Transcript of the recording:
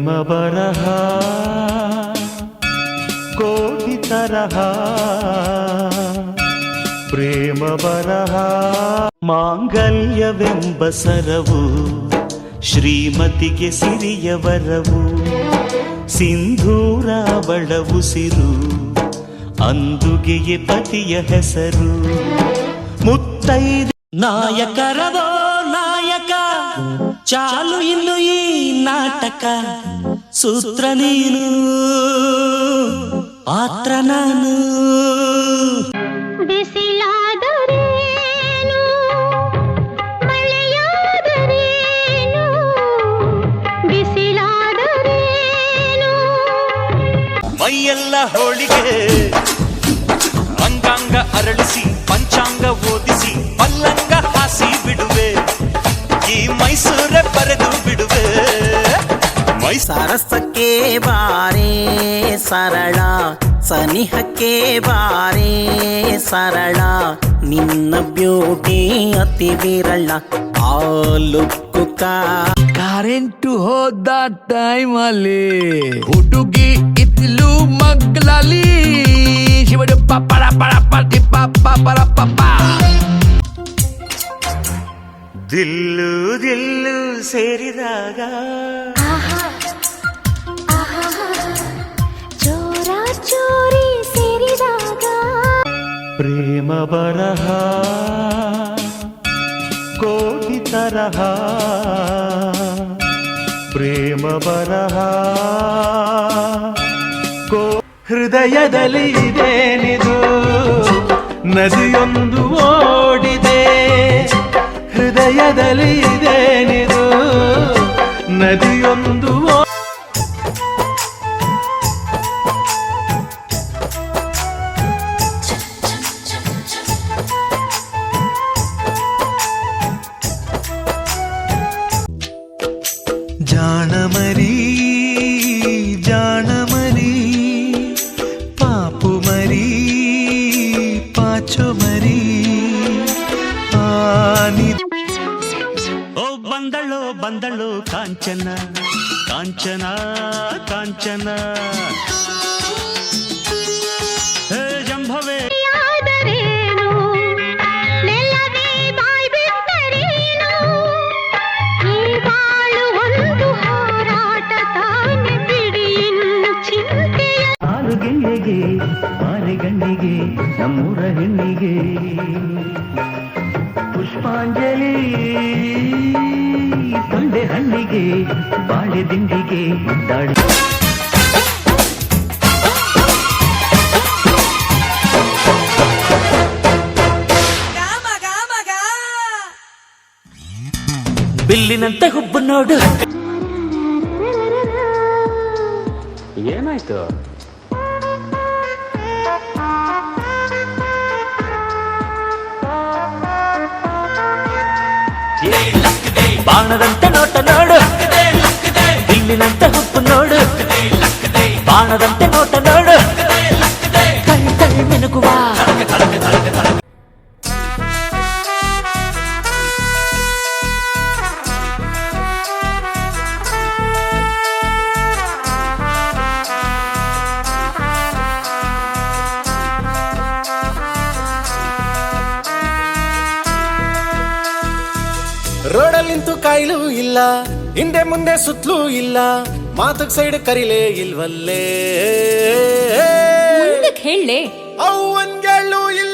ಪ್ರೇಮ ಬರಹ ಕೋಟಿ ತರಹ ಪ್ರೇಮ ಬರಹ ಮಾಂಗಲ್ಯವೆಂಬ ಸರವು ಶ್ರೀಮತಿಗೆ ಸಿರಿಯ ವರವು ಸಿಂಧೂರ ಅವಳ ಉಸಿರು ಅಂದುಗೆಯೇ ಪತಿಯ ಹೆಸರು ಮುತ್ತೈದೆ ನಾಯಕರವೋ ನಾಯಕ ಚಾಲು ಇನ್ನು ಈ ನಾಟಕ ಸೂತ್ರ ನೀನು ಪಾತ್ರ ನಾನು ಬಿಸಿಲಾದರೇನು ಮಳೆಯಾದರೇನು ಬಿಸಿಲಾದರೇನು ಮೈಯೆಲ್ಲ ಹೋಳಿಗೆ ಅಂಗಾಂಗ ಅರಳಿಸಿ ಪಂಚಾಂಗ ಓದಿಸಿ ಪಲ್ಲಂಗ ಹಾಸಿ ಬಿಡುವೆ ಈ ಮೈಸೂರ ಬರೆದು ಬಿಡುವೆ ಸರಸಕ್ಕೆ ಬಾರೇ ಸರಳ ಸನಿಹಕ್ಕೆ ಬಾರೇ ಸರಳ ನಿನ್ನ ಬ್ಯೂಟಿ ಅತಿ ವಿರಳ ಆ ಲುಕ್ಕು ಕರೆಂಟು ಹೋದ ಟೈಮಲ್ಲಿ ಹುಡುಗಿ ಇದ್ಲು ಮಗ್ಲಲ್ಲಿ ಶಿವಡು ಪಪ್ಪಳ ಪಳ ಪಟ್ಟಿ ಪಪ್ಪ ಪರ ಪಪ್ಪ ದಿಲ್ಲು ದಿಲ್ಲು ಸೇರಿದಾಗ ಚೋರ ಚೋರಿ ಸೇರಿದಾಗ ಪ್ರೇಮ ಬರಹ ಕೋಟಿ ತರಹ ಪ್ರೇಮ ಬರಹ ಹೃದಯದಲ್ಲಿ ಇದೇನಿದು ನದಿಯೊಂದು ಓಡಿದೆ ಹೃದಯದಲ್ಲಿ ಇದೇನಿದು ನದಿಯೊಂದು ಜಾಣಮರಿ ಜಾಣಮರಿ ಪಾಪು ಮರಿ ಪಾಚು ಮರಿ ಓ ಬಂದಳು ಬಂದಳು ಕಾಂಚನ ಕಾಂಚನ ಕಾಂಚನ ಹೇ ಜಂಭವೇ ಆದರೇನು ನೆಲವೇ ಬಾಯ್ ಬಿಟ್ಟರೇನು ಈ ಬಾಳು ಒಂದು ಹಾರಾಟ ತಾನೆ ಬಿಡಿ ಇನ್ನು ಚಿಂತೆಯ ಆರು ಗೆಣ್ಣೆಗೆ ಮಾರೆ ಗಣ್ಣಿಗೆ ನಮ್ಮೂರ ಹೆಣ್ಣಿಗೆ ಪುಷ್ಪಾಂಜಲಿ ತೊಂಡೆ ಹಣ್ಣಿಗೆ ಬಾಳೆ ದಿಂಡಿಗೆ ಮುದ್ದಾಡಿ ಬಿಲ್ಲಿನಂತೆ ಹುಬ್ಬು ನೋಡು ಏನಾಯ್ತು ಬಾಣದಂತೆ ನೋಟ ನೋಡು ಬಿಲ್ಲಿನಂತೆ ಹುಬ್ಬು ನೋಡು ಬಾಣದಂತೆ ನೋಟ ನೋಡು ಕೈ ಕೈ ಮಿನುಗುವ ರೋಡಲ್ಲಿಂತೂ ಕಾಯಿಲು ಇಲ್ಲ ಹಿಂದೆ ಮುಂದೆ ಸುತ್ತಲೂ ಇಲ್ಲ ಮಾತಕ್ ಸೈಡ್ ಕರಿಲೇ ಇಲ್ವಲ್ಲೇ ಮುಂದಕ್ಕೆ ಹೇಳಲೇ ಅವ್ವನ್ಗೆಲ್ಲೂ ಇಲ್ಲ